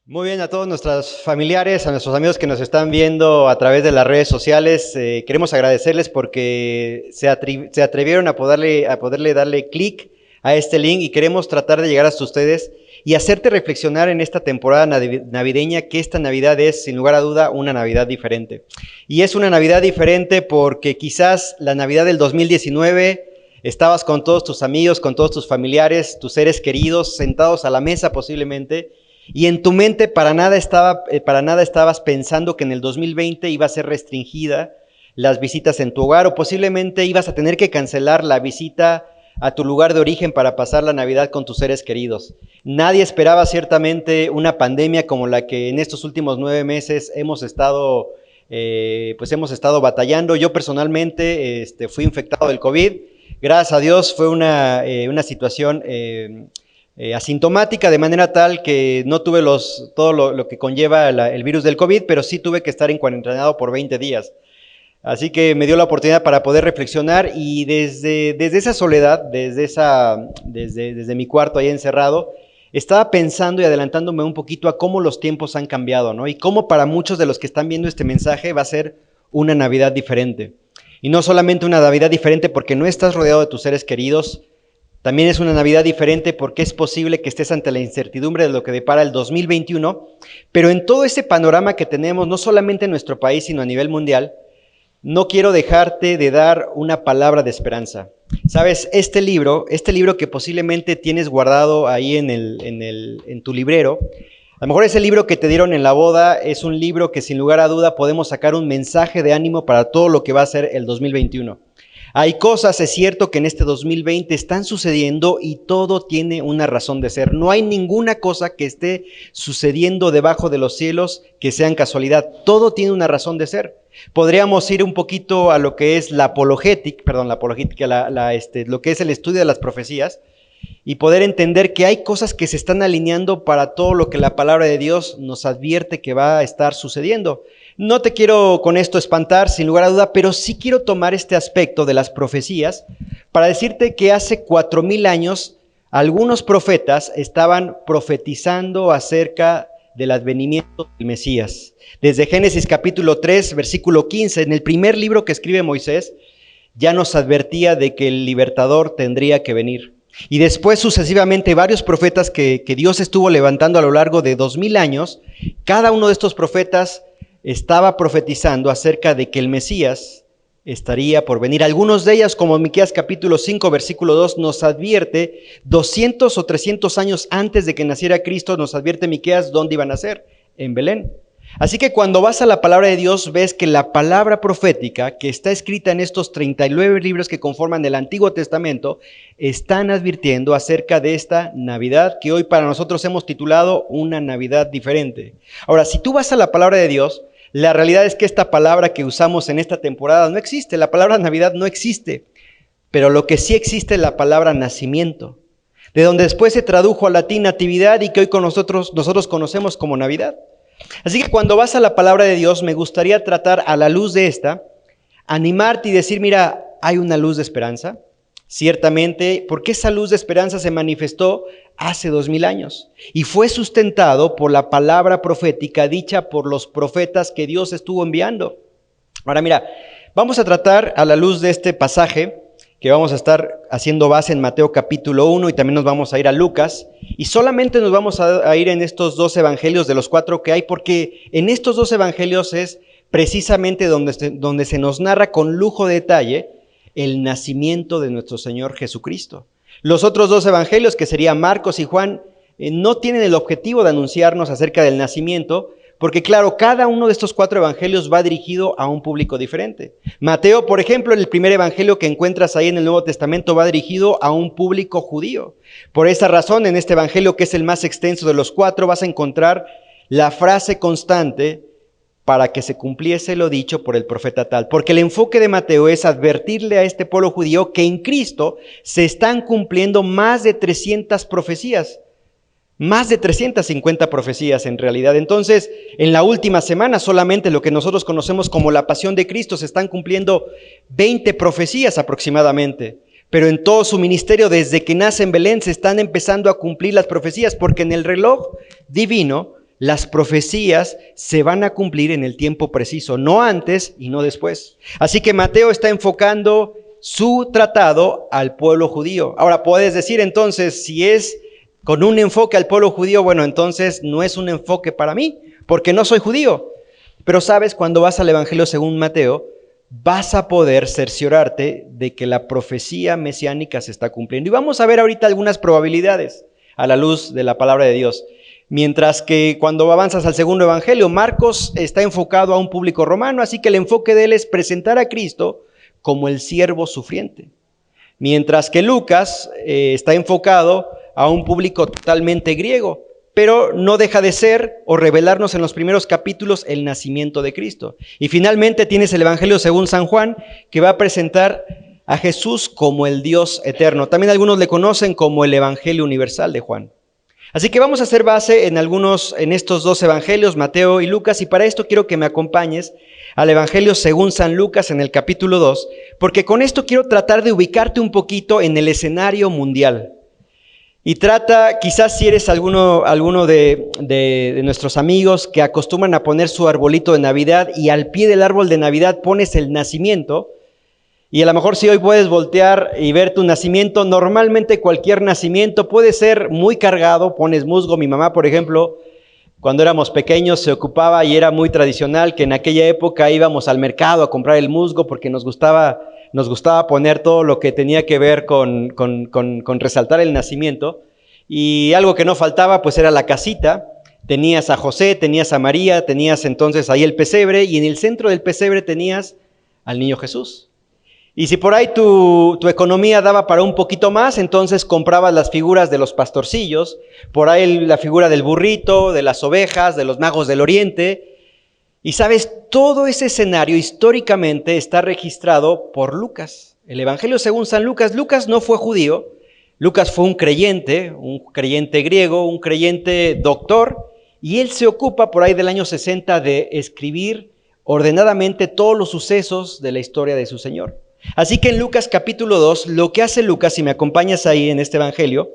Muy bien, a todos nuestros familiares, a nuestros amigos que nos están viendo a través de las redes sociales, queremos agradecerles porque se atrevieron a poderle darle clic a este link y queremos tratar de llegar hasta ustedes y hacerte reflexionar en esta temporada navideña que esta Navidad es, sin lugar a duda, una Navidad diferente. Y es una Navidad diferente porque quizás la Navidad del 2019 estabas con todos tus amigos, con todos tus familiares, tus seres queridos, sentados a la mesa posiblemente, y en tu mente para nada estabas pensando que en el 2020 iba a ser restringida las visitas en tu hogar o posiblemente ibas a tener que cancelar la visita a tu lugar de origen para pasar la Navidad con tus seres queridos. Nadie esperaba ciertamente una pandemia como la que en estos últimos 9 meses hemos estado batallando. Yo personalmente fui infectado del COVID. Gracias a Dios fue una situación asintomática, de manera tal que no tuve todo lo que conlleva el virus del COVID, pero sí tuve que estar en cuarentenado por 20 días. Así que me dio la oportunidad para poder reflexionar y desde esa soledad, desde mi cuarto ahí encerrado, estaba pensando y adelantándome un poquito a cómo los tiempos han cambiado, ¿no? Y cómo para muchos de los que están viendo este mensaje va a ser una Navidad diferente. Y no solamente una Navidad diferente porque no estás rodeado de tus seres queridos, también es una Navidad diferente porque es posible que estés ante la incertidumbre de lo que depara el 2021, pero en todo ese panorama que tenemos, no solamente en nuestro país, sino a nivel mundial, no quiero dejarte de dar una palabra de esperanza. Sabes, este libro que posiblemente tienes guardado ahí en tu librero, a lo mejor ese libro que te dieron en la boda es un libro que sin lugar a duda podemos sacar un mensaje de ánimo para todo lo que va a ser el 2021. Hay cosas, es cierto, que en este 2020 están sucediendo y todo tiene una razón de ser. No hay ninguna cosa que esté sucediendo debajo de los cielos que sean casualidad. Todo tiene una razón de ser. Podríamos ir un poquito a lo que es lo que es el estudio de las profecías y poder entender que hay cosas que se están alineando para todo lo que la palabra de Dios nos advierte que va a estar sucediendo. No te quiero con esto espantar, sin lugar a duda, pero sí quiero tomar este aspecto de las profecías para decirte que hace 4000 años algunos profetas estaban profetizando acerca del advenimiento del Mesías. Desde Génesis capítulo 3, versículo 15, en el primer libro que escribe Moisés, ya nos advertía de que el libertador tendría que venir. Y después sucesivamente varios profetas que Dios estuvo levantando a lo largo de 2000 años, cada uno de estos profetas estaba profetizando acerca de que el Mesías estaría por venir. Algunos de ellos, como Miqueas capítulo 5, versículo 2, nos advierte 200 o 300 años antes de que naciera Cristo, nos advierte Miqueas dónde iban a nacer, en Belén. Así que cuando vas a la palabra de Dios, ves que la palabra profética que está escrita en estos 39 libros que conforman el Antiguo Testamento, están advirtiendo acerca de esta Navidad que hoy para nosotros hemos titulado una Navidad diferente. Ahora, si tú vas a la palabra de Dios, la realidad es que esta palabra que usamos en esta temporada no existe, la palabra Navidad no existe, pero lo que sí existe es la palabra nacimiento, de donde después se tradujo al latín natividad y que hoy con nosotros conocemos como Navidad. Así que cuando vas a la palabra de Dios, me gustaría tratar a la luz de esta, animarte y decir, mira, hay una luz de esperanza, ciertamente, porque esa luz de esperanza se manifestó hace 2000 años y fue sustentado por la palabra profética dicha por los profetas que Dios estuvo enviando. Ahora mira, vamos a tratar a la luz de este pasaje que vamos a estar haciendo base en Mateo capítulo 1 y también nos vamos a ir a Lucas y solamente nos vamos a ir en estos 2 evangelios de los 4 que hay porque en estos 2 evangelios es precisamente donde se nos narra con lujo de detalle el nacimiento de nuestro Señor Jesucristo. Los otros 2 evangelios, que serían Marcos y Juan, no tienen el objetivo de anunciarnos acerca del nacimiento, porque claro, cada uno de estos 4 evangelios va dirigido a un público diferente. Mateo, por ejemplo, el primer evangelio que encuentras ahí en el Nuevo Testamento va dirigido a un público judío. Por esa razón, en este evangelio, que es el más extenso de los 4, vas a encontrar la frase constante para que se cumpliese lo dicho por el profeta tal. Porque el enfoque de Mateo es advertirle a este pueblo judío que en Cristo se están cumpliendo más de 300 profecías. Más de 350 profecías en realidad. Entonces, en la última semana solamente lo que nosotros conocemos como la pasión de Cristo se están cumpliendo 20 profecías aproximadamente. Pero en todo su ministerio, desde que nace en Belén, se están empezando a cumplir las profecías, porque en el reloj divino las profecías se van a cumplir en el tiempo preciso, no antes y no después. Así que Mateo está enfocando su tratado al pueblo judío. Ahora, puedes decir entonces, si es con un enfoque al pueblo judío, bueno, entonces no es un enfoque para mí, porque no soy judío. Pero sabes, cuando vas al Evangelio según Mateo, vas a poder cerciorarte de que la profecía mesiánica se está cumpliendo. Y vamos a ver ahorita algunas probabilidades a la luz de la palabra de Dios. Mientras que cuando avanzas al segundo evangelio, Marcos está enfocado a un público romano, así que el enfoque de él es presentar a Cristo como el siervo sufriente. Mientras que Lucas está enfocado a un público totalmente griego, pero no deja de ser o revelarnos en los primeros capítulos el nacimiento de Cristo. Y finalmente tienes el evangelio según San Juan, que va a presentar a Jesús como el Dios eterno. También algunos le conocen como el evangelio universal de Juan. Así que vamos a hacer base en estos dos evangelios, Mateo y Lucas, y para esto quiero que me acompañes al evangelio según San Lucas en el capítulo 2, porque con esto quiero tratar de ubicarte un poquito en el escenario mundial. Y trata, quizás si eres alguno de nuestros amigos que acostumbran a poner su arbolito de Navidad y al pie del árbol de Navidad pones el nacimiento, y a lo mejor si hoy puedes voltear y ver tu nacimiento, normalmente cualquier nacimiento puede ser muy cargado, pones musgo. Mi mamá, por ejemplo, cuando éramos pequeños se ocupaba y era muy tradicional que en aquella época íbamos al mercado a comprar el musgo porque nos gustaba poner todo lo que tenía que ver con resaltar el nacimiento. Y algo que no faltaba pues era la casita. Tenías a José, tenías a María, tenías entonces ahí el pesebre y en el centro del pesebre tenías al niño Jesús. Y si por ahí tu economía daba para un poquito más, entonces comprabas las figuras de los pastorcillos, por ahí la figura del burrito, de las ovejas, de los magos del oriente. Y sabes, todo ese escenario históricamente está registrado por Lucas. El Evangelio según San Lucas. Lucas no fue judío, Lucas fue un creyente griego, un creyente doctor, y él se ocupa por ahí del año 60 de escribir ordenadamente todos los sucesos de la historia de su Señor. Así que en Lucas capítulo 2, lo que hace Lucas, si me acompañas ahí en este evangelio,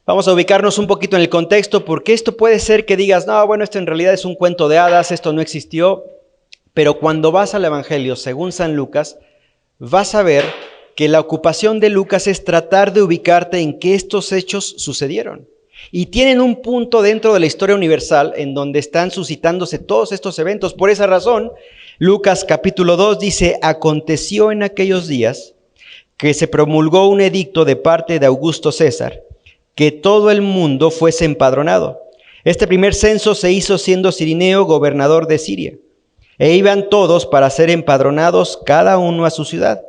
vamos a ubicarnos un poquito en el contexto, porque esto puede ser que digas, no, bueno, esto en realidad es un cuento de hadas, esto no existió, pero cuando vas al evangelio según San Lucas, vas a ver que la ocupación de Lucas es tratar de ubicarte en qué estos hechos sucedieron. Y tienen un punto dentro de la historia universal en donde están suscitándose todos estos eventos. Por esa razón, Lucas capítulo 2 dice, aconteció en aquellos días que se promulgó un edicto de parte de Augusto César, que todo el mundo fuese empadronado. Este primer censo se hizo siendo Cirineo gobernador de Siria, e iban todos para ser empadronados cada uno a su ciudad.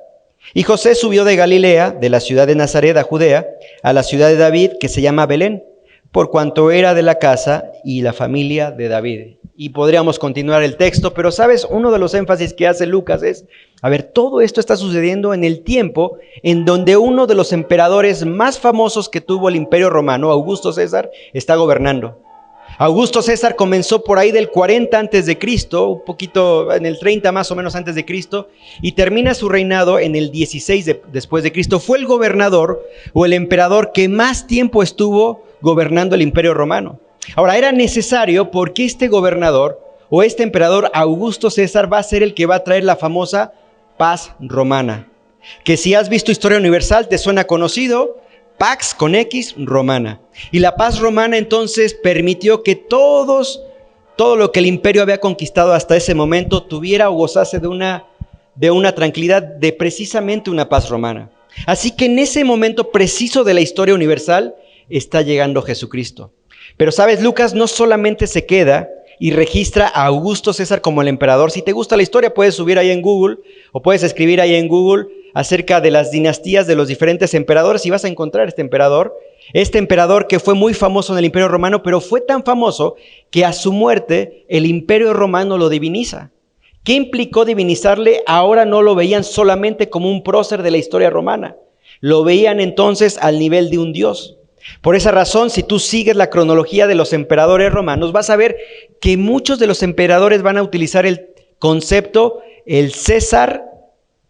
Y José subió de Galilea, de la ciudad de Nazaret a Judea, a la ciudad de David, que se llama Belén, por cuanto era de la casa y la familia de David. Y podríamos continuar el texto, pero sabes, uno de los énfasis que hace Lucas es, a ver, todo esto está sucediendo en el tiempo en donde uno de los emperadores más famosos que tuvo el Imperio Romano, Augusto César, está gobernando. Augusto César comenzó por ahí del 40 antes de Cristo, un poquito en el 30 más o menos antes de Cristo, y termina su reinado en el 16 después de Cristo. Fue el gobernador o el emperador que más tiempo estuvo gobernando el Imperio Romano. Ahora, era necesario porque este gobernador o este emperador Augusto César va a ser el que va a traer la famosa paz romana, que si has visto Historia Universal te suena conocido, Pax con X romana. Y la paz romana entonces permitió que todo lo que el imperio había conquistado hasta ese momento tuviera o gozase de una tranquilidad, de precisamente una paz romana. Así que en ese momento preciso de la historia universal está llegando Jesucristo. Pero sabes, Lucas no solamente se queda y registra a Augusto César como el emperador. Si te gusta la historia, puedes subir ahí en Google o puedes escribir ahí en Google acerca de las dinastías de los diferentes emperadores y vas a encontrar este emperador que fue muy famoso en el Imperio Romano, pero fue tan famoso que a su muerte el Imperio Romano lo diviniza. ¿Qué implicó divinizarle? Ahora no lo veían solamente como un prócer de la historia romana, lo veían entonces al nivel de un dios. Por esa razón, si tú sigues la cronología de los emperadores romanos, vas a ver que muchos de los emperadores van a utilizar el concepto, el César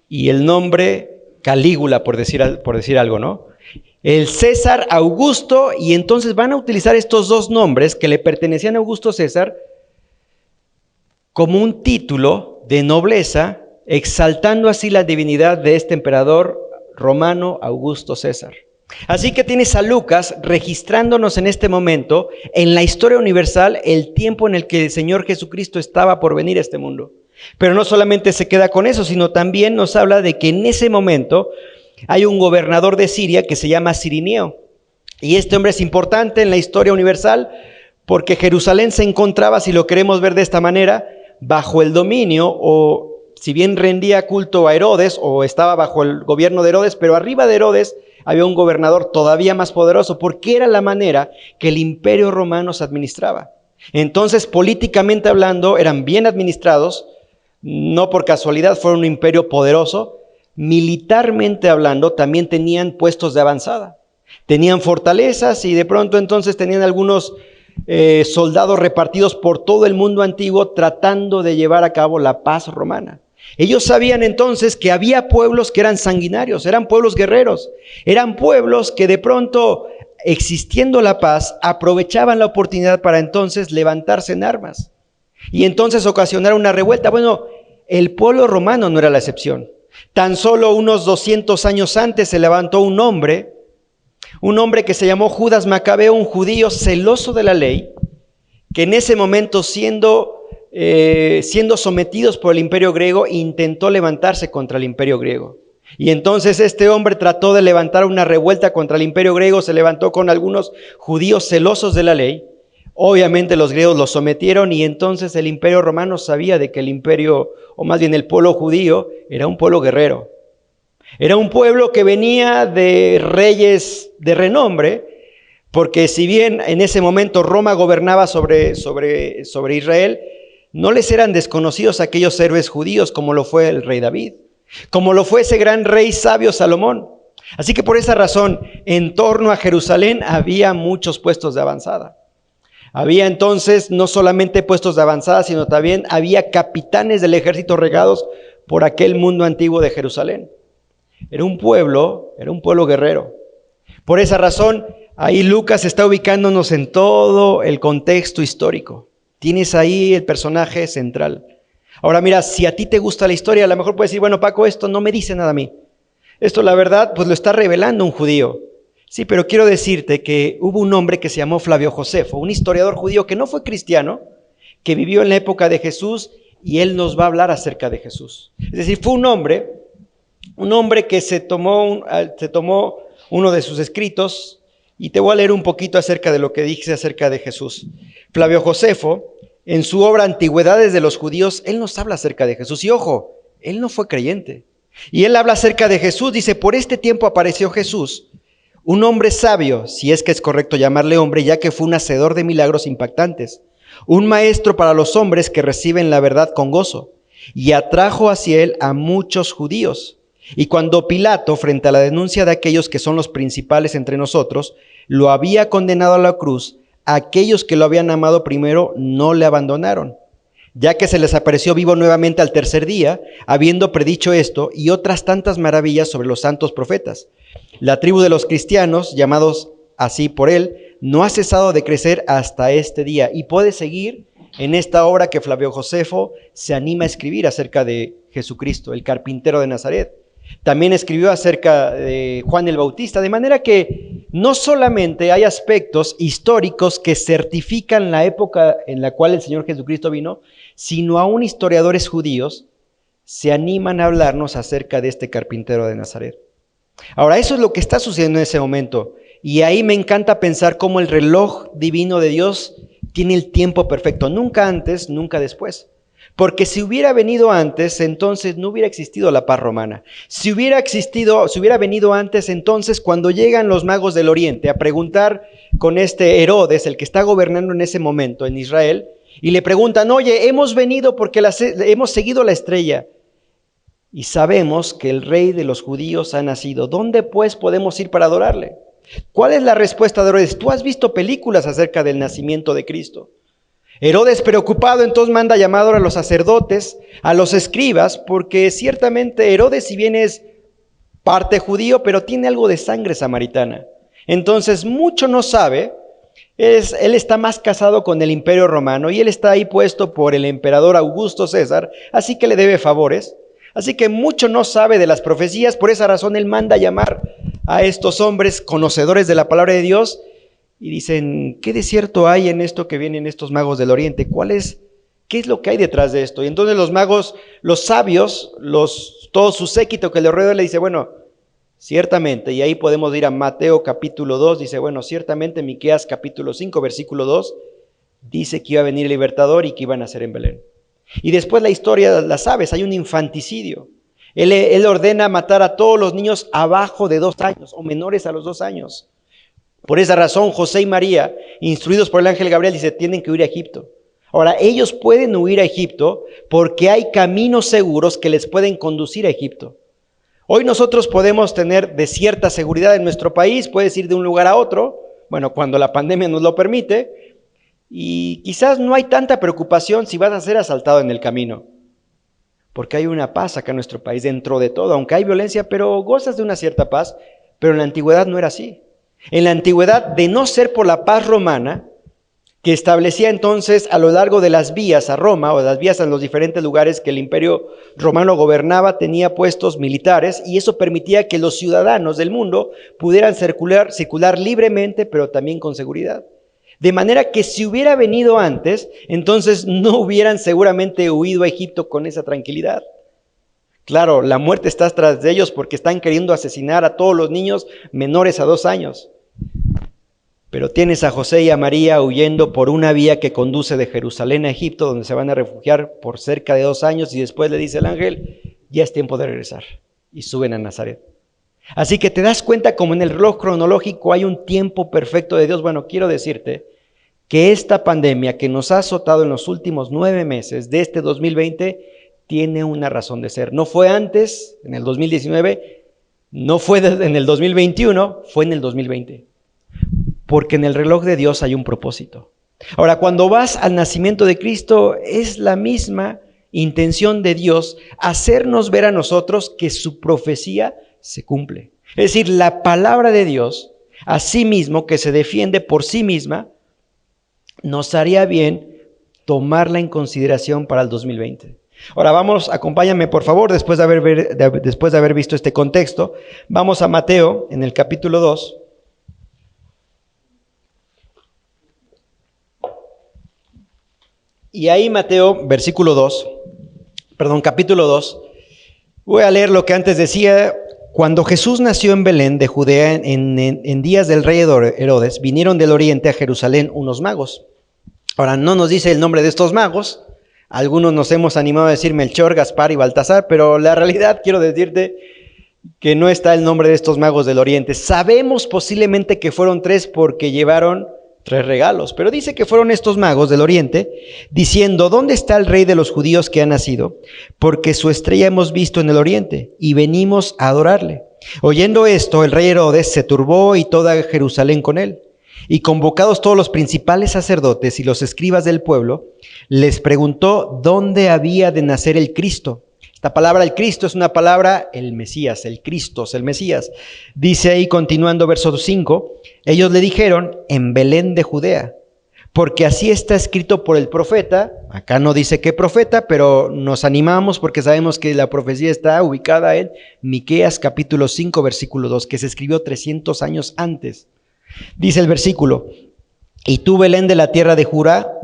y el nombre Calígula, por decir algo, ¿no? El César Augusto, y entonces van a utilizar estos dos nombres que le pertenecían a Augusto César como un título de nobleza, exaltando así la divinidad de este emperador romano Augusto César. Así que tienes a Lucas registrándonos en este momento, en la historia universal, el tiempo en el que el Señor Jesucristo estaba por venir a este mundo. Pero no solamente se queda con eso, sino también nos habla de que en ese momento hay un gobernador de Siria que se llama Cirineo. Y este hombre es importante en la historia universal porque Jerusalén se encontraba, si lo queremos ver de esta manera, bajo el dominio, o si bien rendía culto a Herodes o estaba bajo el gobierno de Herodes, pero arriba de Herodes había un gobernador todavía más poderoso, porque era la manera que el imperio romano se administraba. Entonces, políticamente hablando, eran bien administrados, no por casualidad fueron un imperio poderoso. Militarmente hablando, también tenían puestos de avanzada, tenían fortalezas y de pronto entonces tenían algunos soldados repartidos por todo el mundo antiguo tratando de llevar a cabo la paz romana. Ellos sabían entonces que había pueblos que eran sanguinarios, eran pueblos guerreros, eran pueblos que de pronto, existiendo la paz, aprovechaban la oportunidad para entonces levantarse en armas y entonces ocasionar una revuelta. Bueno, el pueblo romano no era la excepción. Tan solo unos 200 años antes se levantó un hombre que se llamó Judas Macabeo, un judío celoso de la ley, que en ese momento siendo sometidos por el imperio griego, intentó levantarse contra el imperio griego. Y entonces este hombre trató de levantar una revuelta contra el imperio griego, se levantó con algunos judíos celosos de la ley. Obviamente los griegos los sometieron y entonces el imperio romano sabía de que el imperio, o más bien el pueblo judío, era un pueblo guerrero. Era un pueblo que venía de reyes de renombre, porque si bien en ese momento Roma gobernaba sobre Israel, no les eran desconocidos aquellos héroes judíos como lo fue el rey David, como lo fue ese gran rey sabio Salomón. Así que por esa razón, en torno a Jerusalén había muchos puestos de avanzada. Había entonces no solamente puestos de avanzada, sino también había capitanes del ejército regados por aquel mundo antiguo de Jerusalén. Era un pueblo guerrero. Por esa razón, ahí Lucas está ubicándonos en todo el contexto histórico. Tienes ahí el personaje central. Ahora mira, si a ti te gusta la historia, a lo mejor puedes decir, bueno, Paco, esto no me dice nada a mí. Esto la verdad, pues lo está revelando un judío. Sí, pero quiero decirte que hubo un hombre que se llamó Flavio Josefo, un historiador judío que no fue cristiano, que vivió en la época de Jesús y él nos va a hablar acerca de Jesús. Es decir, fue un hombre que se tomó uno de sus escritos y te voy a leer un poquito acerca de lo que dice acerca de Jesús. Flavio Josefo, en su obra Antigüedades de los Judíos, él nos habla acerca de Jesús. Y ojo, él no fue creyente. Y él habla acerca de Jesús, dice, por este tiempo apareció Jesús, un hombre sabio, si es que es correcto llamarle hombre, ya que fue un hacedor de milagros impactantes, un maestro para los hombres que reciben la verdad con gozo, y atrajo hacia él a muchos judíos. Y cuando Pilato, frente a la denuncia de aquellos que son los principales entre nosotros, lo había condenado a la cruz, aquellos que lo habían amado primero no le abandonaron, ya que se les apareció vivo nuevamente al tercer día, habiendo predicho esto y otras tantas maravillas sobre los santos profetas. La tribu de los cristianos, llamados así por él, no ha cesado de crecer hasta este día. Y puede seguir en esta obra que Flavio Josefo se anima a escribir acerca de Jesucristo, el carpintero de Nazaret. También escribió acerca de Juan el Bautista, de manera que no solamente hay aspectos históricos que certifican la época en la cual el Señor Jesucristo vino, sino aún historiadores judíos se animan a hablarnos acerca de este carpintero de Nazaret. Ahora, eso es lo que está sucediendo en ese momento. Y ahí me encanta pensar cómo el reloj divino de Dios tiene el tiempo perfecto. Nunca antes, nunca después. Porque si hubiera venido antes, entonces no hubiera existido la paz romana. Si hubiera venido antes, entonces cuando llegan los magos del oriente a preguntar con este Herodes, el que está gobernando en ese momento en Israel, y le preguntan, oye, hemos venido porque hemos seguido la estrella. Y sabemos que el rey de los judíos ha nacido. ¿Dónde pues podemos ir para adorarle? ¿Cuál es la respuesta de Herodes? Tú has visto películas acerca del nacimiento de Cristo. Herodes, preocupado, entonces manda llamar a los sacerdotes, a los escribas, porque ciertamente Herodes, si bien es parte judío, pero tiene algo de sangre samaritana. Entonces, mucho no sabe. Él está más casado con el Imperio Romano y él está ahí puesto por el emperador Augusto César, así que le debe favores. Así que mucho no sabe de las profecías, por esa razón él manda llamar a estos hombres conocedores de la palabra de Dios y dicen, ¿qué de cierto hay en esto que vienen estos magos del oriente? ¿Qué es lo que hay detrás de esto? Y entonces los magos, los sabios, todo su séquito que le rodea le dice, bueno, ciertamente, y ahí podemos ir a Mateo capítulo 2, dice, bueno, ciertamente Miqueas capítulo 5, versículo 2, dice que iba a venir el libertador y que iban a nacer en Belén. Y después la historia, la sabes, hay un infanticidio. Él ordena matar a todos los niños abajo de 2 años o menores a los 2 años. Por esa razón, José y María, instruidos por el ángel Gabriel, dice, tienen que huir a Egipto. Ahora, ellos pueden huir a Egipto porque hay caminos seguros que les pueden conducir a Egipto. Hoy nosotros podemos tener de cierta seguridad en nuestro país, puedes ir de un lugar a otro, bueno, cuando la pandemia nos lo permite, y quizás no hay tanta preocupación si vas a ser asaltado en el camino, porque hay una paz acá en nuestro país dentro de todo, aunque hay violencia, pero gozas de una cierta paz, pero en la antigüedad no era así. En la antigüedad, de no ser por la paz romana, que establecía entonces a lo largo de las vías a Roma, o de las vías en los diferentes lugares que el imperio romano gobernaba, tenía puestos militares, y eso permitía que los ciudadanos del mundo pudieran circular libremente, pero también con seguridad. De manera que si hubiera venido antes, entonces no hubieran seguramente huido a Egipto con esa tranquilidad. Claro, la muerte está tras de ellos porque están queriendo asesinar a todos los niños menores a 2 años. Pero tienes a José y a María huyendo por una vía que conduce de Jerusalén a Egipto, donde se van a refugiar por cerca de 2 años, y después le dice el ángel, ya es tiempo de regresar, y suben a Nazaret. Así que te das cuenta como en el reloj cronológico hay un tiempo perfecto de Dios. Bueno, quiero decirte que esta pandemia que nos ha azotado en los últimos 9 meses de este 2020 tiene una razón de ser. No fue antes, en el 2019, no fue en el 2021, fue en el 2020. Porque en el reloj de Dios hay un propósito. Ahora, cuando vas al nacimiento de Cristo, es la misma intención de Dios hacernos ver a nosotros que su profecía se cumple. Es decir, la palabra de Dios, a sí mismo, que se defiende por sí misma, nos haría bien tomarla en consideración para el 2020. Ahora acompáñame por favor, después de haber visto este contexto, vamos a Mateo en el capítulo 2. Y ahí Mateo, capítulo 2, voy a leer lo que antes decía. Cuando Jesús nació en Belén de Judea en días del rey Herodes, vinieron del oriente a Jerusalén unos magos. Ahora no nos dice el nombre de estos magos, algunos nos hemos animado a decir Melchor, Gaspar y Baltasar, pero la realidad quiero decirte que no está el nombre de estos magos del oriente. Sabemos posiblemente que fueron 3 porque llevaron 3 regalos, pero dice que fueron estos magos del oriente diciendo, ¿dónde está el rey de los judíos que ha nacido? Porque su estrella hemos visto en el oriente y venimos a adorarle. Oyendo esto, el rey Herodes se turbó y toda Jerusalén con él. Y convocados todos los principales sacerdotes y los escribas del pueblo, les preguntó dónde había de nacer el Cristo. Esta palabra, el Cristo, es una palabra, el Mesías, el Cristo, el Mesías. Dice ahí, continuando verso 5, ellos le dijeron, en Belén de Judea, porque así está escrito por el profeta. Acá no dice qué profeta, pero nos animamos porque sabemos que la profecía está ubicada en Miqueas capítulo 5, versículo 2, que se escribió 300 años antes. Dice el versículo, y tú, Belén, de la tierra de Judá,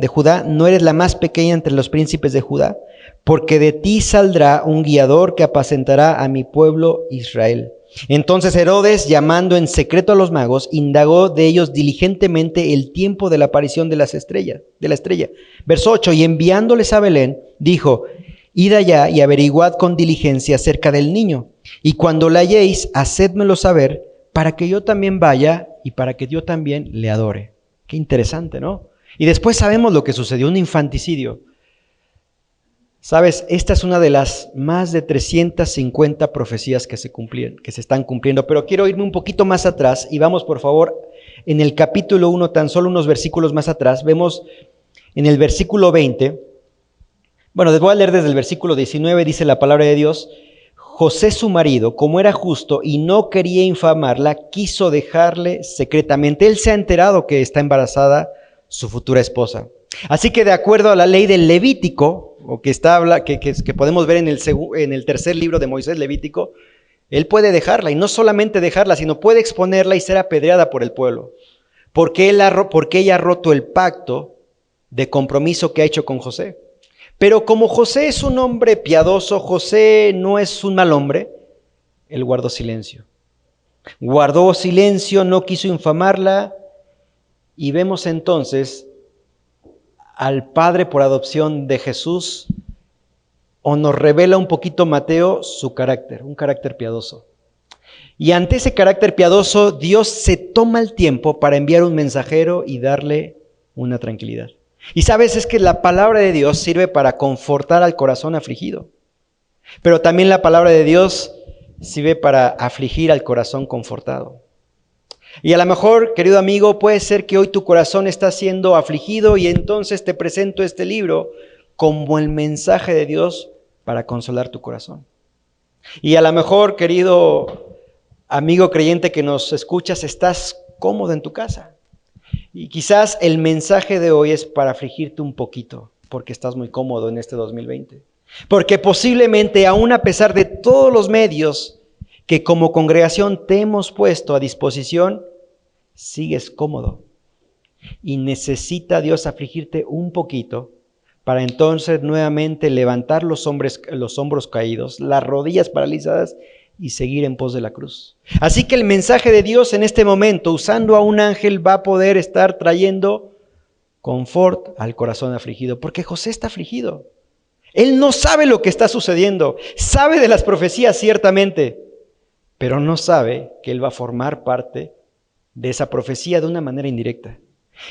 no eres la más pequeña entre los príncipes de Judá, porque de ti saldrá un guiador que apacentará a mi pueblo Israel. Entonces Herodes, llamando en secreto a los magos, indagó de ellos diligentemente el tiempo de la aparición de la estrella. Verso 8, y enviándoles a Belén, dijo, id allá y averiguad con diligencia acerca del niño, y cuando la halléis, hacédmelo saber, para que yo también vaya y para que yo también le adore. Qué interesante, ¿no? Y después sabemos lo que sucedió, un infanticidio. Sabes, esta es una de las más de 350 profecías que se están cumpliendo, pero quiero irme un poquito más atrás y vamos por favor en el capítulo 1, tan solo unos versículos más atrás, vemos en el versículo 20, bueno, les voy a leer desde el versículo 19, dice la palabra de Dios, José su marido, como era justo y no quería infamarla, quiso dejarle secretamente. Él se ha enterado que está embarazada su futura esposa. Así que de acuerdo a la ley del Levítico, o que podemos ver en el tercer libro de Moisés, Levítico, él puede dejarla, y no solamente dejarla, sino puede exponerla y ser apedreada por el pueblo. Porque ella ha roto el pacto de compromiso que ha hecho con José. Pero como José es un hombre piadoso, José no es un mal hombre, él guardó silencio. Guardó silencio, no quiso infamarla, y vemos entonces al padre por adopción de Jesús, o nos revela un poquito Mateo su carácter, un carácter piadoso. Y ante ese carácter piadoso, Dios se toma el tiempo para enviar un mensajero y darle una tranquilidad. Y sabes, es que la palabra de Dios sirve para confortar al corazón afligido. Pero también la palabra de Dios sirve para afligir al corazón confortado. Y a lo mejor, querido amigo, puede ser que hoy tu corazón está siendo afligido y entonces te presento este libro como el mensaje de Dios para consolar tu corazón. Y a lo mejor, querido amigo creyente que nos escuchas, estás cómodo en tu casa. Y quizás el mensaje de hoy es para afligirte un poquito, porque estás muy cómodo en este 2020. Porque posiblemente, aún a pesar de todos los medios que como congregación te hemos puesto a disposición, sigues cómodo. Y necesita Dios afligirte un poquito para entonces nuevamente levantar los hombros caídos, las rodillas paralizadas y seguir en pos de la cruz. Así que el mensaje de Dios en este momento, usando a un ángel, va a poder estar trayendo confort al corazón afligido, porque José está afligido. Él no sabe lo que está sucediendo, sabe de las profecías ciertamente, pero no sabe que él va a formar parte de esa profecía de una manera indirecta.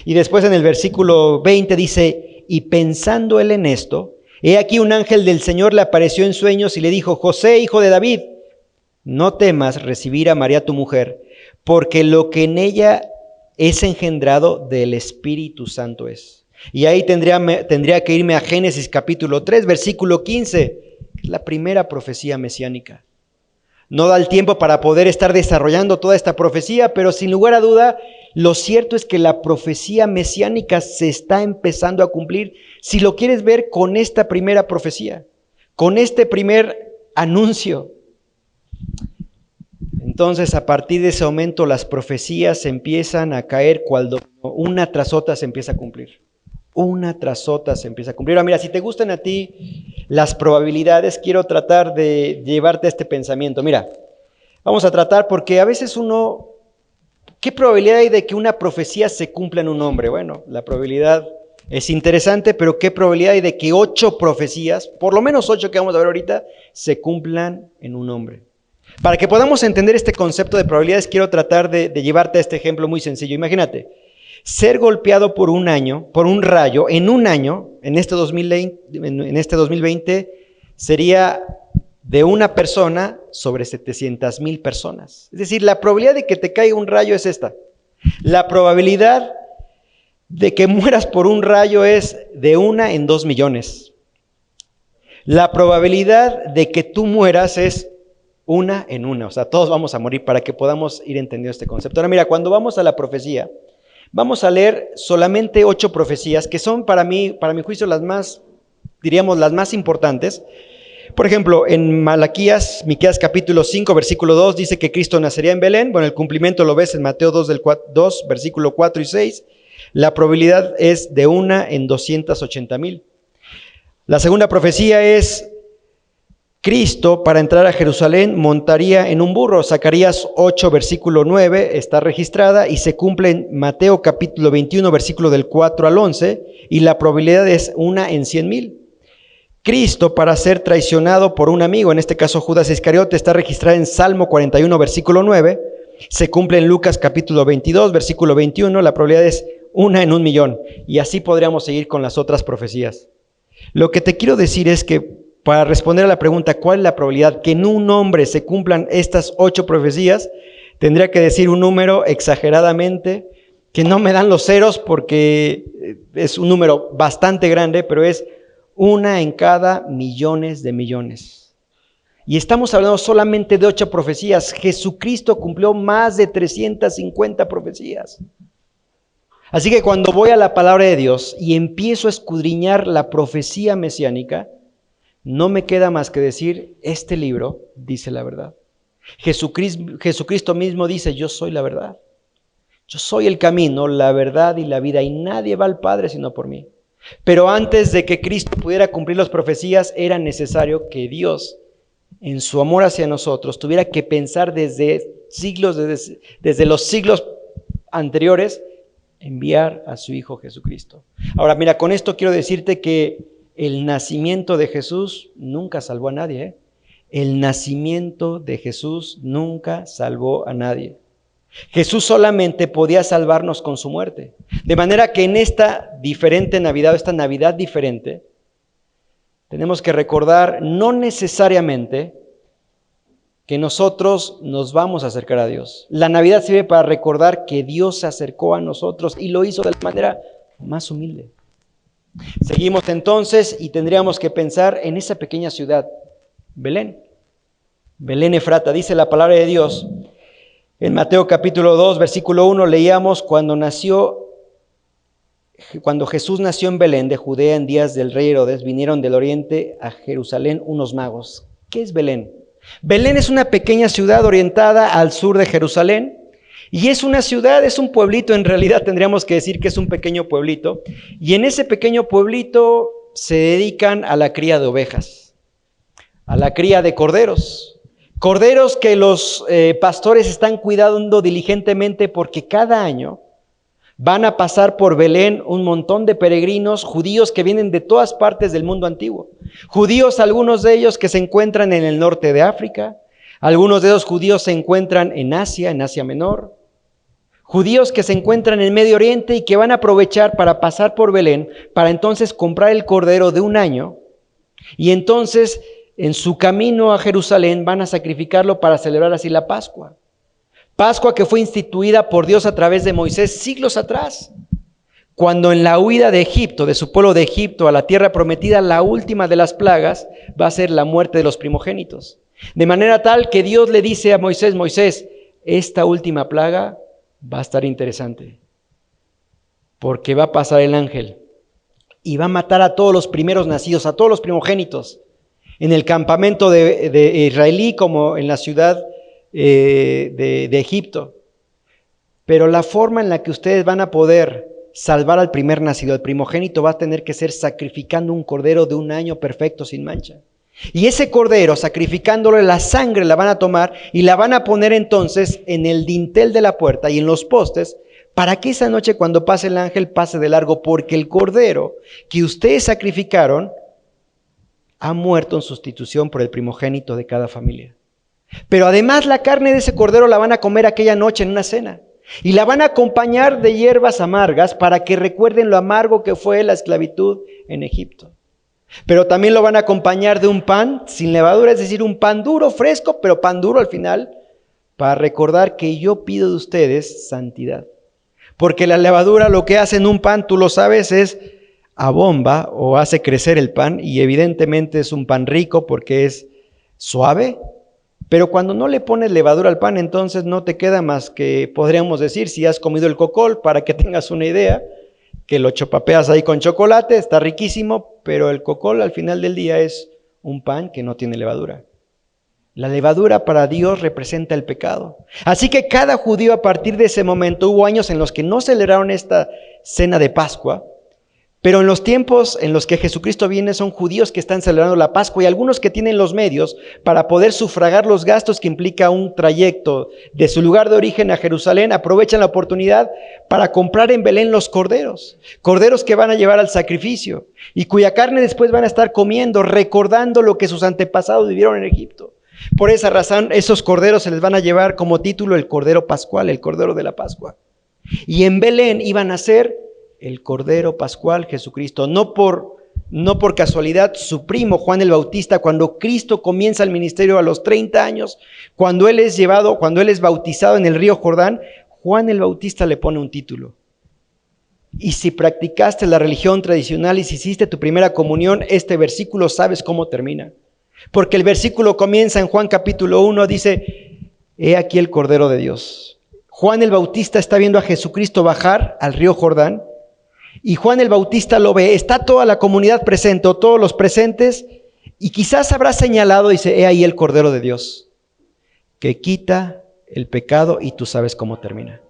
Y después en el versículo 20 dice, y pensando él en esto, he aquí un ángel del Señor le apareció en sueños y le dijo, José, hijo de David, no temas recibir a María tu mujer, porque lo que en ella es engendrado del Espíritu Santo es. Y ahí tendría que irme a Génesis capítulo 3, versículo 15, que es la primera profecía mesiánica. No da el tiempo para poder estar desarrollando toda esta profecía, pero sin lugar a duda, lo cierto es que la profecía mesiánica se está empezando a cumplir, si lo quieres ver con esta primera profecía, con este primer anuncio. Entonces, a partir de ese momento, las profecías empiezan a caer cuando una tras otra se empieza a cumplir. Una tras otra se empieza a cumplir. Ahora, mira, si te gustan a ti las probabilidades, quiero tratar de llevarte a este pensamiento. Mira, vamos a tratar porque a veces ¿qué probabilidad hay de que una profecía se cumpla en un hombre? Bueno, la probabilidad es interesante, pero ¿qué probabilidad hay de que 8 profecías, por lo menos 8 que vamos a ver ahorita, se cumplan en un hombre? Para que podamos entender este concepto de probabilidades, quiero tratar de llevarte a este ejemplo muy sencillo. Imagínate, ser golpeado por un rayo, en un año, en este 2020, sería de una persona sobre 700,000 personas. Es decir, la probabilidad de que te caiga un rayo es esta. La probabilidad de que mueras por un rayo es de 1 en 2 millones. La probabilidad de que tú mueras es 1 en 1, o sea, todos vamos a morir para que podamos ir entendiendo este concepto. Ahora mira, cuando vamos a la profecía, vamos a leer solamente 8 profecías que son para mi juicio las más importantes. Por ejemplo, en Miqueas capítulo 5, versículo 2, dice que Cristo nacería en Belén. Bueno, el cumplimiento lo ves en Mateo 2, versículo 4 y 6. La probabilidad es de 1 en 280,000. La segunda profecía es Cristo, para entrar a Jerusalén, montaría en un burro. Zacarías 8, versículo 9, está registrada y se cumple en Mateo capítulo 21, versículo del 4 al 11, y la probabilidad es 1 en 100,000. Cristo, para ser traicionado por un amigo, en este caso Judas Iscariote, está registrada en Salmo 41, versículo 9, se cumple en Lucas capítulo 22, versículo 21, la probabilidad es 1 en 1,000,000, y así podríamos seguir con las otras profecías. Lo que te quiero decir es que para responder a la pregunta, ¿cuál es la probabilidad que en un hombre se cumplan estas 8 profecías? Tendría que decir un número exageradamente, que no me dan los ceros porque es un número bastante grande, pero es 1 en cada millones de millones. Y estamos hablando solamente de 8 profecías. Jesucristo cumplió más de 350 profecías. Así que cuando voy a la palabra de Dios y empiezo a escudriñar la profecía mesiánica, no me queda más que decir, este libro dice la verdad. Jesucristo mismo dice, yo soy la verdad. Yo soy el camino, la verdad y la vida, y nadie va al Padre sino por mí. Pero antes de que Cristo pudiera cumplir las profecías, era necesario que Dios, en su amor hacia nosotros, tuviera que pensar desde los siglos anteriores, enviar a su Hijo Jesucristo. Ahora, mira, con esto quiero decirte que el nacimiento de Jesús nunca salvó a nadie, ¿eh? El nacimiento de Jesús nunca salvó a nadie. Jesús solamente podía salvarnos con su muerte. De manera que en esta diferente Navidad, esta Navidad diferente, tenemos que recordar no necesariamente que nosotros nos vamos a acercar a Dios. La Navidad sirve para recordar que Dios se acercó a nosotros y lo hizo de la manera más humilde. Seguimos entonces y tendríamos que pensar en esa pequeña ciudad, Belén. Belén Efrata, dice la palabra de Dios. En Mateo capítulo 2, versículo 1 leíamos cuando Jesús nació en Belén de Judea en días del rey Herodes, vinieron del oriente a Jerusalén unos magos. ¿Qué es Belén? Belén es una pequeña ciudad orientada al sur de Jerusalén y es una ciudad, es un pueblito, en realidad tendríamos que decir que es un pequeño pueblito, y en ese pequeño pueblito se dedican a la cría de ovejas, a la cría de corderos. Corderos que los pastores están cuidando diligentemente porque cada año van a pasar por Belén un montón de peregrinos judíos que vienen de todas partes del mundo antiguo. Judíos, algunos de ellos que se encuentran en el norte de África, algunos de esos judíos se encuentran en Asia Menor, judíos que se encuentran en Medio Oriente y que van a aprovechar para pasar por Belén para entonces comprar el cordero de un año y entonces en su camino a Jerusalén van a sacrificarlo para celebrar así la Pascua. Pascua que fue instituida por Dios a través de Moisés siglos atrás, cuando en la huida de Egipto, de su pueblo de Egipto a la tierra prometida, la última de las plagas va a ser la muerte de los primogénitos. De manera tal que Dios le dice a Moisés, Moisés, esta última plaga va a estar interesante, porque va a pasar el ángel y va a matar a todos los primeros nacidos, a todos los primogénitos, en el campamento de israelí como en la ciudad de Egipto. Pero la forma en la que ustedes van a poder salvar al primer nacido, al primogénito, va a tener que ser sacrificando un cordero de un año perfecto sin mancha. Y ese cordero, sacrificándole la sangre, la van a tomar y la van a poner entonces en el dintel de la puerta y en los postes, para que esa noche cuando pase el ángel pase de largo, porque el cordero que ustedes sacrificaron ha muerto en sustitución por el primogénito de cada familia. Pero además la carne de ese cordero la van a comer aquella noche en una cena y la van a acompañar de hierbas amargas para que recuerden lo amargo que fue la esclavitud en Egipto. Pero también lo van a acompañar de un pan sin levadura, es decir, un pan duro, fresco, pero pan duro al final, para recordar que yo pido de ustedes santidad. Porque la levadura lo que hace en un pan, tú lo sabes, es abomba o hace crecer el pan, y evidentemente es un pan rico porque es suave. Pero cuando no le pones levadura al pan, entonces no te queda más que, podríamos decir, si has comido el cocol, para que tengas una idea, que lo chopapeas ahí con chocolate, está riquísimo, pero el cocol al final del día es un pan que no tiene levadura. La levadura para Dios representa el pecado. Así que cada judío a partir de ese momento, hubo años en los que no celebraron esta cena de Pascua, pero en los tiempos en los que Jesucristo viene son judíos que están celebrando la Pascua y algunos que tienen los medios para poder sufragar los gastos que implica un trayecto de su lugar de origen a Jerusalén, aprovechan la oportunidad para comprar en Belén los corderos que van a llevar al sacrificio y cuya carne después van a estar comiendo, recordando lo que sus antepasados vivieron en Egipto. Por esa razón, esos corderos se les van a llevar como título el Cordero Pascual, el Cordero de la Pascua. Y en Belén iban a ser el Cordero Pascual Jesucristo. No por casualidad, su primo Juan el Bautista, cuando Cristo comienza el ministerio a los 30 años, cuando él es bautizado en el río Jordán, Juan el Bautista le pone un título. Y si practicaste la religión tradicional y si hiciste tu primera comunión, este versículo sabes cómo termina. Porque el versículo comienza en Juan capítulo 1, dice, he aquí el Cordero de Dios. Juan el Bautista está viendo a Jesucristo bajar al río Jordán, y Juan el Bautista lo ve, está toda la comunidad presente, o todos los presentes, y quizás habrá señalado, dice, he ahí el Cordero de Dios, que quita el pecado, y tú sabes cómo termina.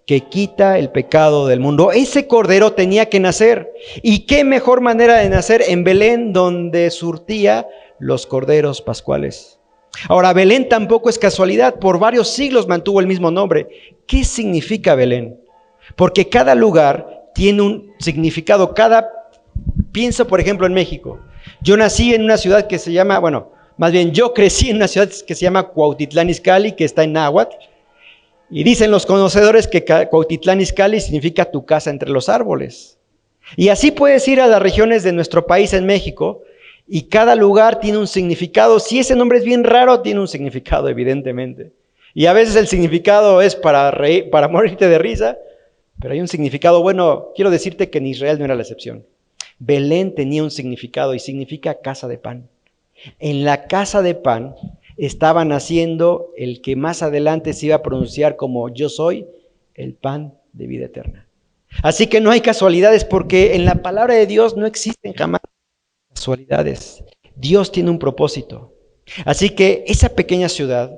Que quita el pecado del mundo. Ese Cordero tenía que nacer. ¿Y qué mejor manera de nacer? En Belén, donde surtía los corderos pascuales. Ahora, Belén tampoco es casualidad. Por varios siglos mantuvo el mismo nombre. ¿Qué significa Belén? Porque cada lugar tiene un significado. Pienso, por ejemplo, en México. Yo nací en una ciudad que se llama, más bien yo crecí en una ciudad que se llama Cuautitlán Izcalli, que está en náhuatl. Y dicen los conocedores que Cuautitlán Izcalli significa tu casa entre los árboles. Y así puedes ir a las regiones de nuestro país en México y cada lugar tiene un significado. Si ese nombre es bien raro, tiene un significado, evidentemente. Y a veces el significado es para reír, para morirte de risa, pero hay un significado bueno. Quiero decirte que en Israel no era la excepción. Belén tenía un significado y significa casa de pan. En la casa de pan estaba naciendo el que más adelante se iba a pronunciar como yo soy, el pan de vida eterna. Así que no hay casualidades, porque en la palabra de Dios no existen jamás casualidades. Dios tiene un propósito. Así que esa pequeña ciudad,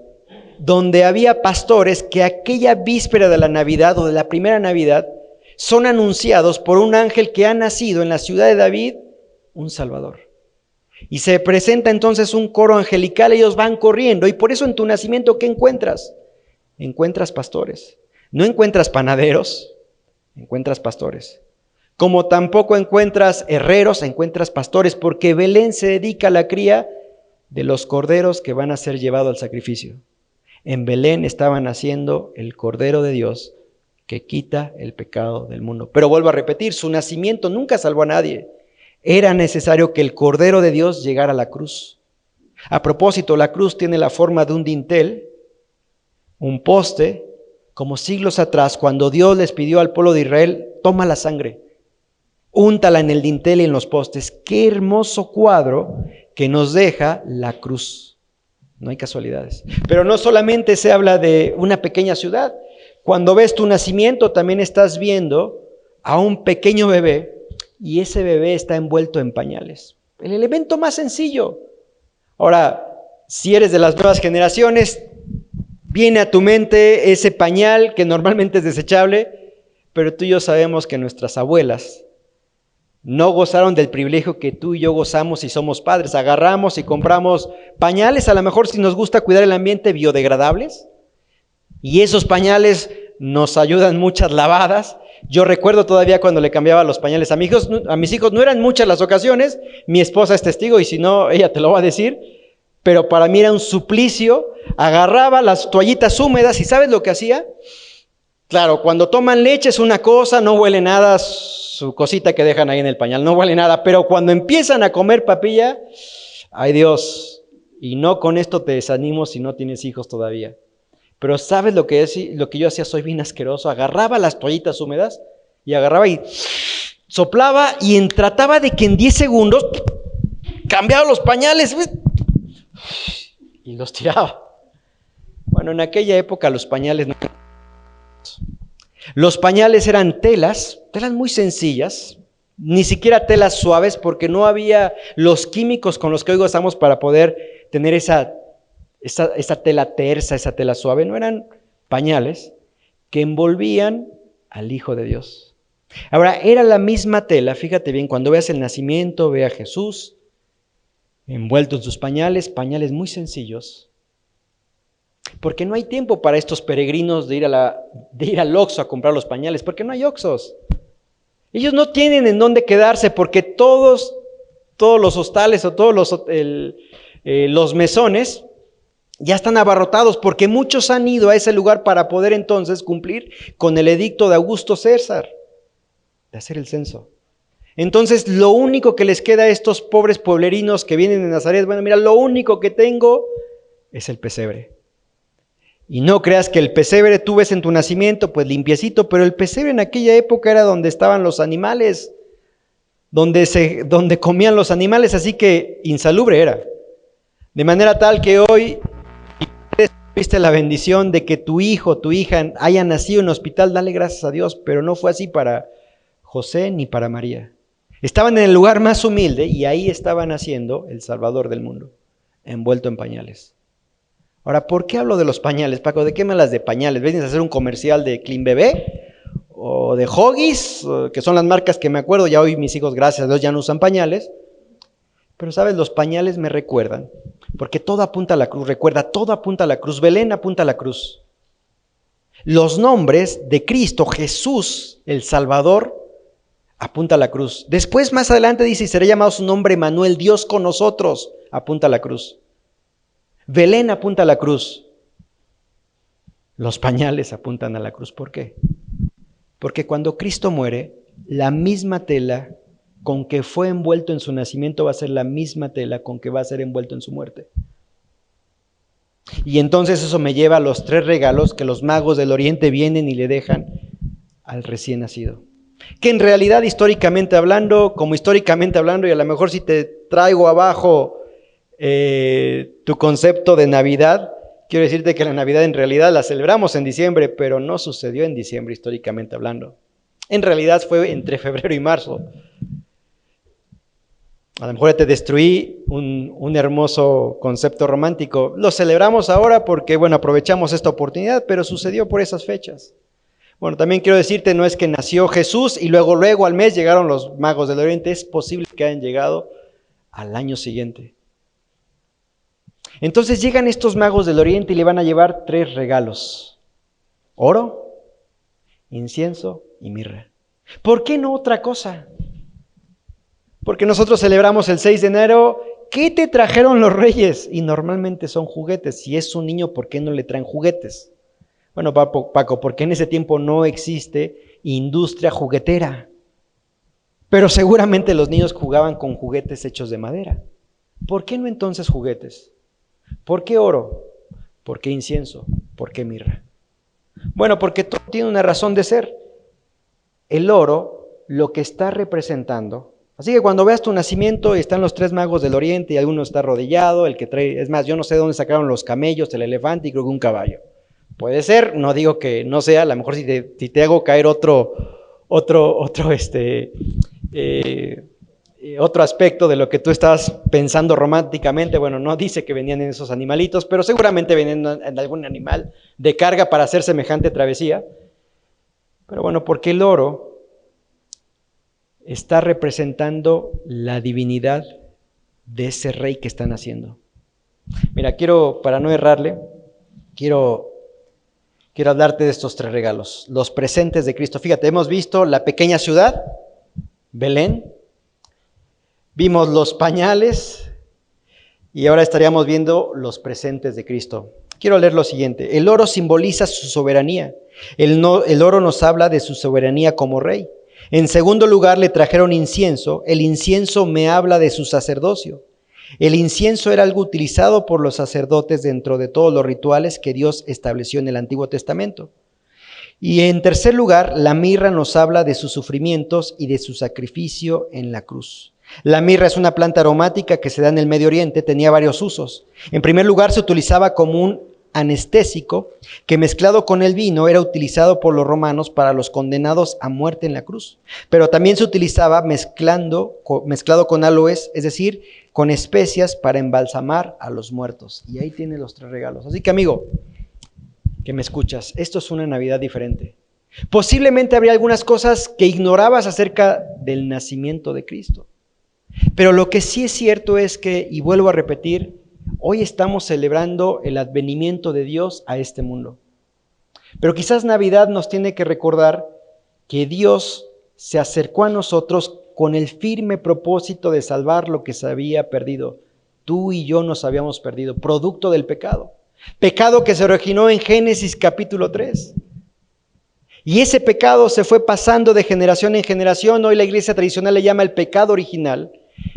donde había pastores que aquella víspera de la Navidad o de la primera Navidad, son anunciados por un ángel que ha nacido en la ciudad de David, un Salvador. Y se presenta entonces un coro angelical, ellos van corriendo, y por eso en tu nacimiento, ¿qué encuentras? Encuentras pastores. No encuentras panaderos, encuentras pastores. Como tampoco encuentras herreros, encuentras pastores, porque Belén se dedica a la cría de los corderos que van a ser llevados al sacrificio. En Belén estaba naciendo el Cordero de Dios que quita el pecado del mundo. Pero vuelvo a repetir, su nacimiento nunca salvó a nadie. Era necesario que el Cordero de Dios llegara a la cruz. A propósito, la cruz tiene la forma de un dintel, un poste, como siglos atrás, cuando Dios les pidió al pueblo de Israel, toma la sangre, úntala en el dintel y en los postes. Qué hermoso cuadro que nos deja la cruz. No hay casualidades. Pero no solamente se habla de una pequeña ciudad. Cuando ves tu nacimiento, también estás viendo a un pequeño bebé, y ese bebé está envuelto en pañales. El elemento más sencillo. Ahora, si eres de las nuevas generaciones, viene a tu mente ese pañal que normalmente es desechable, pero tú y yo sabemos que nuestras abuelas no gozaron del privilegio que tú y yo gozamos si somos padres. Agarramos y compramos pañales, a lo mejor si nos gusta cuidar el ambiente, biodegradables, y esos pañales nos ayudan muchas lavadas. Yo recuerdo todavía cuando le cambiaba los pañales a mis hijos, no eran muchas las ocasiones, mi esposa es testigo y si no, ella te lo va a decir, pero para mí era un suplicio. Agarraba las toallitas húmedas y ¿sabes lo que hacía? Claro, cuando toman leche es una cosa, no huele nada su cosita que dejan ahí en el pañal, no huele nada, pero cuando empiezan a comer papilla, ay Dios, y no con esto te desanimo si no tienes hijos todavía. Pero ¿sabes lo que yo hacía? Soy bien asqueroso. Agarraba las toallitas húmedas y agarraba y soplaba y trataba de que en 10 segundos cambiaba los pañales y los tiraba. Bueno, en aquella época los pañales no... Los pañales eran telas muy sencillas, ni siquiera telas suaves, porque no había los químicos con los que hoy gozamos para poder tener esa tela tersa, esa tela suave. No eran pañales que envolvían al Hijo de Dios. Ahora, era la misma tela, fíjate bien, cuando veas el nacimiento, ve a Jesús envuelto en sus pañales muy sencillos, porque no hay tiempo para estos peregrinos de ir al Oxxo a comprar los pañales, porque no hay Oxxos. Ellos no tienen en dónde quedarse, porque todos los hostales o todos los mesones ya están abarrotados, porque muchos han ido a ese lugar para poder entonces cumplir con el edicto de Augusto César de hacer el censo. Entonces lo único que les queda a estos pobres pueblerinos que vienen de Nazaret, bueno, mira, lo único que tengo es el pesebre. Y no creas que el pesebre tú ves en tu nacimiento pues limpiecito, pero el pesebre en aquella época era donde estaban los animales, donde comían los animales, así que insalubre era. De manera tal que hoy tuviste la bendición de que tu hijo, tu hija haya nacido en un hospital, dale gracias a Dios, pero no fue así para José ni para María. Estaban en el lugar más humilde y ahí estaba naciendo el Salvador del mundo, envuelto en pañales. Ahora, ¿por qué hablo de los pañales, Paco? ¿De qué me hablas de pañales? ¿Vienes a hacer un comercial de Clean Bebé? ¿O de Huggies? Que son las marcas que me acuerdo. Ya hoy mis hijos, gracias a Dios, ya no usan pañales. Pero, ¿sabes? Los pañales me recuerdan, porque todo apunta a la cruz. Recuerda, todo apunta a la cruz. Belén apunta a la cruz. Los nombres de Cristo, Jesús, el Salvador, apunta a la cruz. Después, más adelante dice, y será llamado su nombre Emmanuel, Dios con nosotros, apunta a la cruz. Belén apunta a la cruz. Los pañales apuntan a la cruz. ¿Por qué? Porque cuando Cristo muere, la misma tela con que fue envuelto en su nacimiento va a ser la misma tela con que va a ser envuelto en su muerte. Y entonces eso me lleva a los 3 regalos que los magos del Oriente vienen y le dejan al recién nacido. Que en realidad, históricamente hablando, y a lo mejor si te traigo abajo tu concepto de Navidad, quiero decirte que la Navidad en realidad la celebramos en diciembre, pero no sucedió en diciembre históricamente hablando. En realidad fue entre febrero y marzo. A lo mejor ya te destruí un hermoso concepto romántico. Lo celebramos ahora porque, bueno, aprovechamos esta oportunidad, pero sucedió por esas fechas. Bueno, también quiero decirte, no es que nació Jesús y luego al mes llegaron los magos del Oriente. Es posible que hayan llegado al año siguiente. Entonces llegan estos magos del Oriente y le van a llevar 3 regalos: oro, incienso y mirra. ¿Por qué no otra cosa? Porque nosotros celebramos el 6 de enero. ¿Qué te trajeron los reyes? Y normalmente son juguetes. Si es un niño, ¿por qué no le traen juguetes? Bueno, Paco, porque en ese tiempo no existe industria juguetera. Pero seguramente los niños jugaban con juguetes hechos de madera. ¿Por qué no entonces juguetes? ¿Por qué oro? ¿Por qué incienso? ¿Por qué mirra? Bueno, porque todo tiene una razón de ser. El oro, lo que está representando. Así que cuando veas tu nacimiento y están los 3 magos del Oriente y alguno está arrodillado, el que trae, es más, yo no sé de dónde sacaron los camellos, el elefante y creo que un caballo. Puede ser, no digo que no sea, a lo mejor si te hago caer otro aspecto de lo que tú estás pensando románticamente, bueno, no dice que venían en esos animalitos, pero seguramente venían en algún animal de carga para hacer semejante travesía. Pero bueno, porque el oro está representando la divinidad de ese rey que están haciendo. Mira, para no errarle, quiero hablarte de estos 3 regalos, los presentes de Cristo. Fíjate, hemos visto la pequeña ciudad, Belén, vimos los pañales y ahora estaríamos viendo los presentes de Cristo. Quiero leer lo siguiente: el oro simboliza su soberanía, el oro nos habla de su soberanía como rey. En segundo lugar, le trajeron incienso. El incienso me habla de su sacerdocio. El incienso era algo utilizado por los sacerdotes dentro de todos los rituales que Dios estableció en el Antiguo Testamento. Y en tercer lugar, la mirra nos habla de sus sufrimientos y de su sacrificio en la cruz. La mirra es una planta aromática que se da en el Medio Oriente, tenía varios usos. En primer lugar, se utilizaba como un anestésico que mezclado con el vino era utilizado por los romanos para los condenados a muerte en la cruz. Pero también se utilizaba mezclado con aloes, es decir, con especias para embalsamar a los muertos. Y ahí tiene los 3 regalos. Así que, amigo, que me escuchas, esto es una Navidad diferente. Posiblemente habría algunas cosas que ignorabas acerca del nacimiento de Cristo. Pero lo que sí es cierto es que, y vuelvo a repetir, hoy estamos celebrando el advenimiento de Dios a este mundo. Pero quizás Navidad nos tiene que recordar que Dios se acercó a nosotros con el firme propósito de salvar lo que se había perdido. Tú y yo nos habíamos perdido, producto del pecado. Pecado que se originó en Génesis capítulo 3. Y ese pecado se fue pasando de generación en generación. Hoy la iglesia tradicional le llama el pecado original.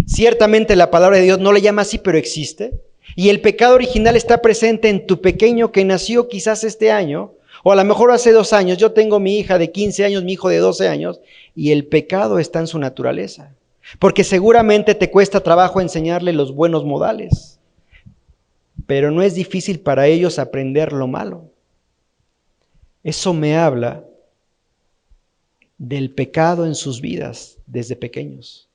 Ciertamente la palabra de Dios no le llama así, pero existe. Y el pecado original está presente en tu pequeño que nació quizás este año, o a lo mejor hace 2 años. Yo tengo mi hija de 15 años, mi hijo de 12 años, y el pecado está en su naturaleza. Porque seguramente te cuesta trabajo enseñarle los buenos modales. pero no es difícil para ellos aprender lo malo. Eso me habla del pecado en sus vidas desde pequeños.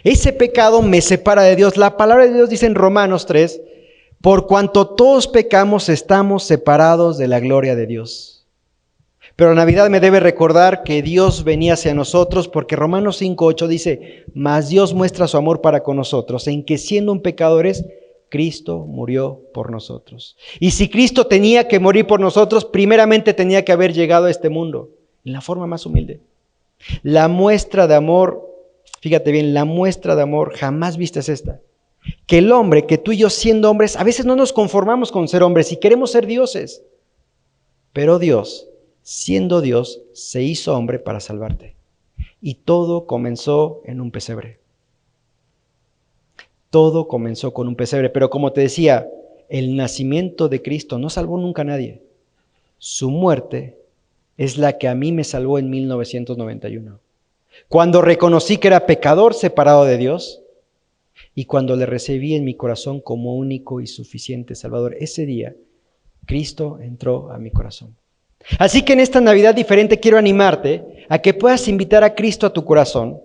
Ese pecado me separa de Dios. La palabra de Dios dice en Romanos 3, por cuanto todos pecamos, estamos separados de la gloria de Dios. Pero la Navidad me debe recordar que Dios venía hacia nosotros, porque Romanos 5:8 dice, mas Dios muestra su amor para con nosotros, en que siendo pecadores, Cristo murió por nosotros. Y si Cristo tenía que morir por nosotros, primeramente tenía que haber llegado a este mundo, en la forma más humilde. La muestra de amor, fíjate bien, la muestra de amor jamás vista es esta. Que el hombre, que tú y yo siendo hombres, a veces no nos conformamos con ser hombres y queremos ser dioses. Pero Dios, siendo Dios, se hizo hombre para salvarte. Y todo comenzó en un pesebre. Todo comenzó con un pesebre. Pero como te decía, el nacimiento de Cristo no salvó nunca a nadie. Su muerte es la que a mí me salvó en 1991. Cuando reconocí que era pecador separado de Dios y cuando le recibí en mi corazón como único y suficiente Salvador, ese día Cristo entró a mi corazón. Así que en esta Navidad diferente quiero animarte a que puedas invitar a Cristo a tu corazón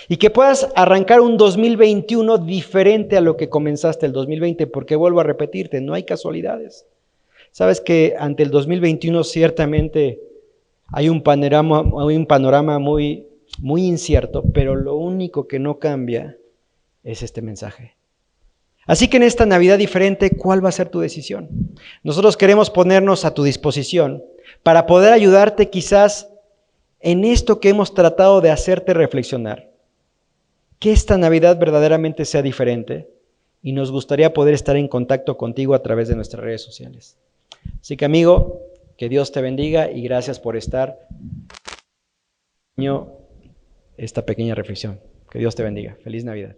y que puedas arrancar un 2021 diferente a lo que comenzaste el 2020, porque vuelvo a repetirte, no hay casualidades. Sabes que ante el 2021 ciertamente hay un panorama muy incierto, pero lo único que no cambia es este mensaje. Así que en esta Navidad diferente, ¿cuál va a ser tu decisión? Nosotros queremos ponernos a tu disposición para poder ayudarte quizás en esto que hemos tratado de hacerte reflexionar. Que esta Navidad verdaderamente sea diferente y nos gustaría poder estar en contacto contigo a través de nuestras redes sociales. Así que amigo, que Dios te bendiga y gracias por estar en esta pequeña reflexión. Que Dios te bendiga. Feliz Navidad.